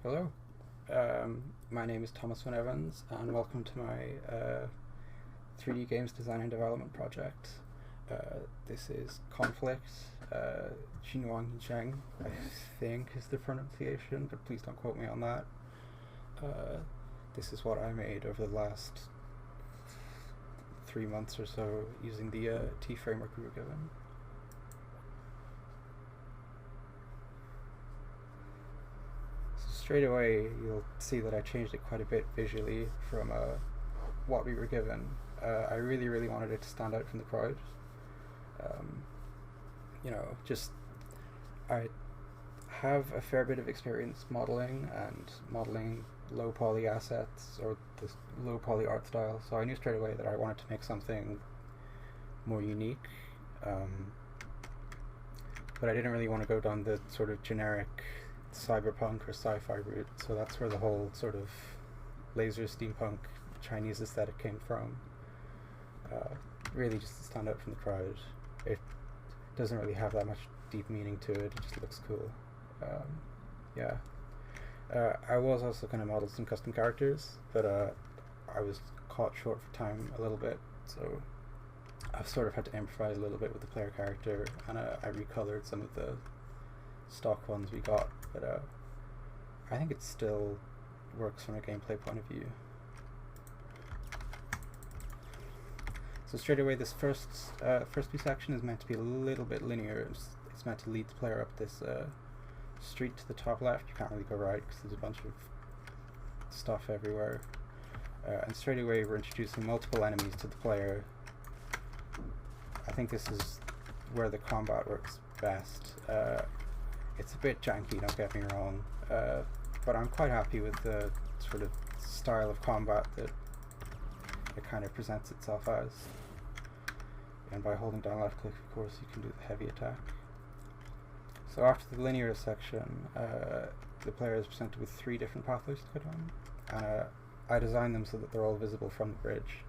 Hello, my name is Thomas Van Evans, and welcome to my 3D games design and development project. This is Conflict, Xinhuang Yisheng, I think is the pronunciation, but please don't quote me on that. This is what I made over the last 3 months or so using the T framework we were given. Straight away you'll see that I changed it quite a bit visually from what we were given. I really wanted it to stand out from the crowd. I have a fair bit of experience modeling low poly assets or this low poly art style, so I knew straight away that I wanted to make something more unique, but I didn't really want to go down the sort of generic cyberpunk or sci-fi route, so that's where the whole sort of laser steampunk Chinese aesthetic came from. Really just to stand out from the crowd. It doesn't really have that much deep meaning to it, it just looks cool. I was also going to model some custom characters, but I was caught short for time a little bit, so I've sort of had to improvise a little bit with the player character, and I recolored some of the stock ones we got, but I think it still works from a gameplay point of view. So straight away, this first B section is meant to be a little bit linear. It's meant to lead the player up this street to the top left. You can't really go right because there's a bunch of stuff everywhere. And straight away we're introducing multiple enemies to the player. I think this is where the combat works best. It's a bit janky, don't get me wrong, but I'm quite happy with the sort of style of combat that it kind of presents itself as. And by holding down left click, of course, you can do the heavy attack. So after the linear section, the player is presented with 3 different pathways to go down. I designed them so that they're all visible from the bridge.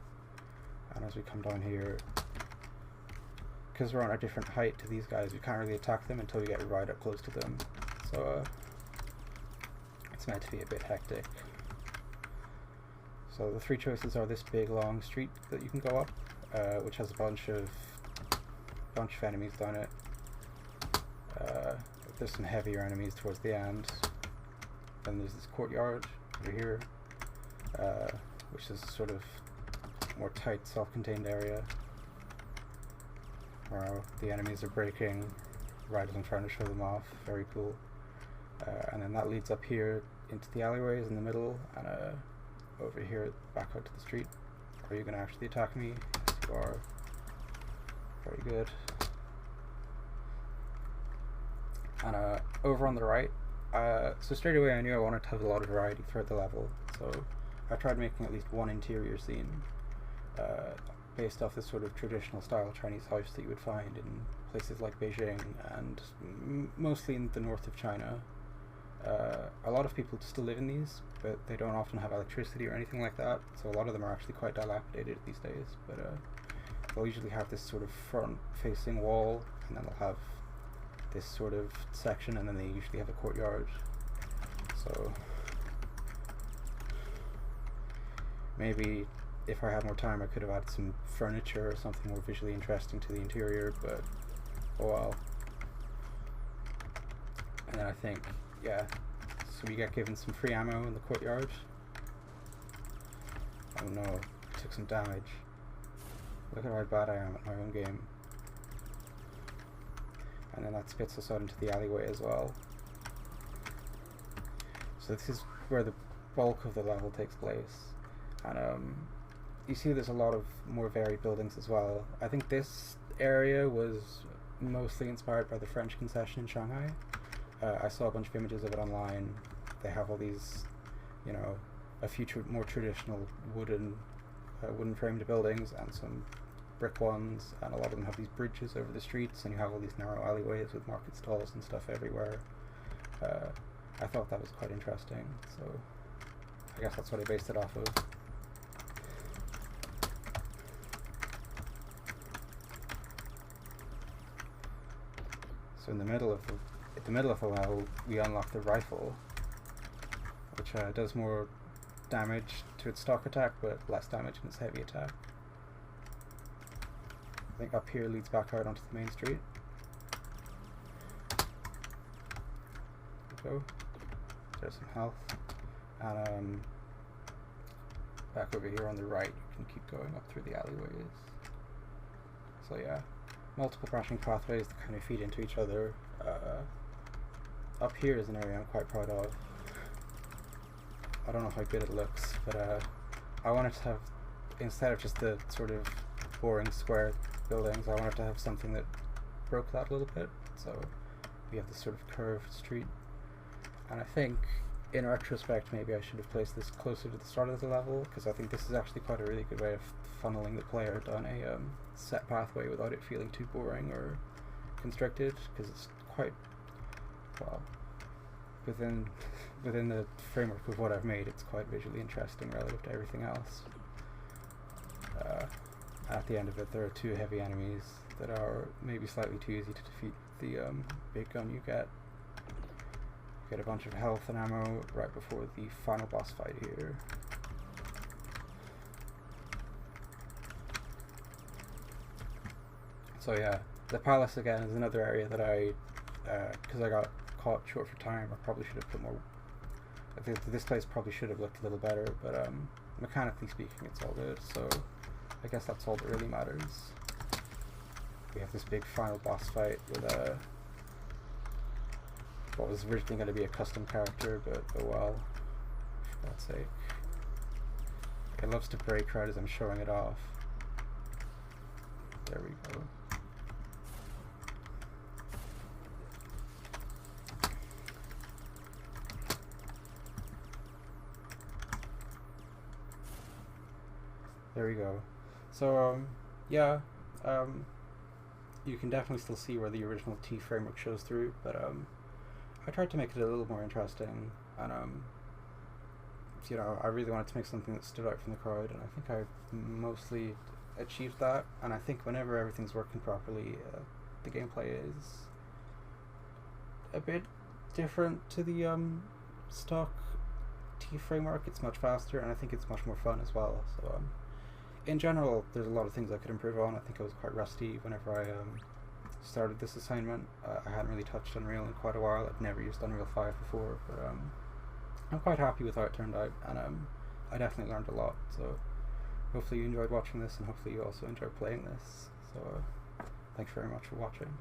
And as we come down here, because we're on a different height to these guys, we can't really attack them until we get right up close to them. So it's meant to be a bit hectic. So the 3 choices are this big long street that you can go up, which has a bunch of enemies down it. There's some heavier enemies towards the end. Then there's this courtyard over here, which is a sort of more tight, self-contained area where the enemies are breaking right as I'm trying to show them off. Very cool. And then that leads up here into the alleyways in the middle, and over here back out to the street. Are you going to actually attack me? Yes, you are. Very good. And over on the right, so straight away I knew I wanted to have a lot of variety throughout the level, so I tried making at least one interior scene based off this sort of traditional style Chinese house that you would find in places like Beijing and mostly in the north of China. A lot of people still live in these, but they don't often have electricity or anything like that, so a lot of them are actually quite dilapidated these days. But they'll usually have this sort of front-facing wall, and then they'll have this sort of section, and then they usually have a courtyard. So maybe if I had more time I could have added some furniture or something more visually interesting to the interior, but oh well. And then I think, yeah, so we get given some free ammo in the courtyard. Oh no, took some damage. Look at how bad I am at my own game. And then that spits us out into the alleyway as well. So this is where the bulk of the level takes place. And you see there's a lot of more varied buildings as well. I think this area was mostly inspired by the French concession in Shanghai. I saw a bunch of images of it online. They have all these, you know, a few more traditional wooden framed buildings and some brick ones, and a lot of them have these bridges over the streets, and you have all these narrow alleyways with market stalls and stuff everywhere. I thought that was quite interesting, so I guess that's what I based it off of. So in the middle of the level, we unlock the rifle, which does more damage to its stock attack, but less damage in its heavy attack. I think up here leads back out onto the main street. There we go. There's some health. And back over here on the right, you can keep going up through the alleyways. So yeah, multiple branching pathways that kind of feed into each other. Up here is an area I'm quite proud of. I don't know how good it looks, but I wanted to have, instead of just the sort of boring square buildings, I wanted to have something that broke that a little bit. So we have this sort of curved street, and I think in retrospect maybe I should have placed this closer to the start of the level, because I think this is actually quite a really good way of funneling the player down a set pathway without it feeling too boring or constricted, because it's quite, well, within the framework of what I've made, it's quite visually interesting relative to everything else. At the end of it, there are two heavy enemies that are maybe slightly too easy to defeat. The big gun you get a bunch of health and ammo right before the final boss fight here. So yeah, the palace again is another area that I, because I got caught short for time, I probably should have put more. I think this place probably should have looked a little better, but mechanically speaking, it's all good. So I guess that's all that really matters. We have this big final boss fight with what was originally going to be a custom character, but oh well, for God's sake. It loves to break right as I'm showing it off. There we go. There we go. So yeah, you can definitely still see where the original T framework shows through, but I tried to make it a little more interesting, and you know, I really wanted to make something that stood out from the crowd, and I think I mostly achieved that. And I think whenever everything's working properly, the gameplay is a bit different to the stock T framework. It's much faster, and I think it's much more fun as well. So in general, there's a lot of things I could improve on. I think I was quite rusty whenever I started this assignment. I hadn't really touched Unreal in quite a while. I'd never used Unreal 5 before, but I'm quite happy with how it turned out, and I definitely learned a lot. So hopefully you enjoyed watching this, and hopefully you also enjoyed playing this. So thanks very much for watching.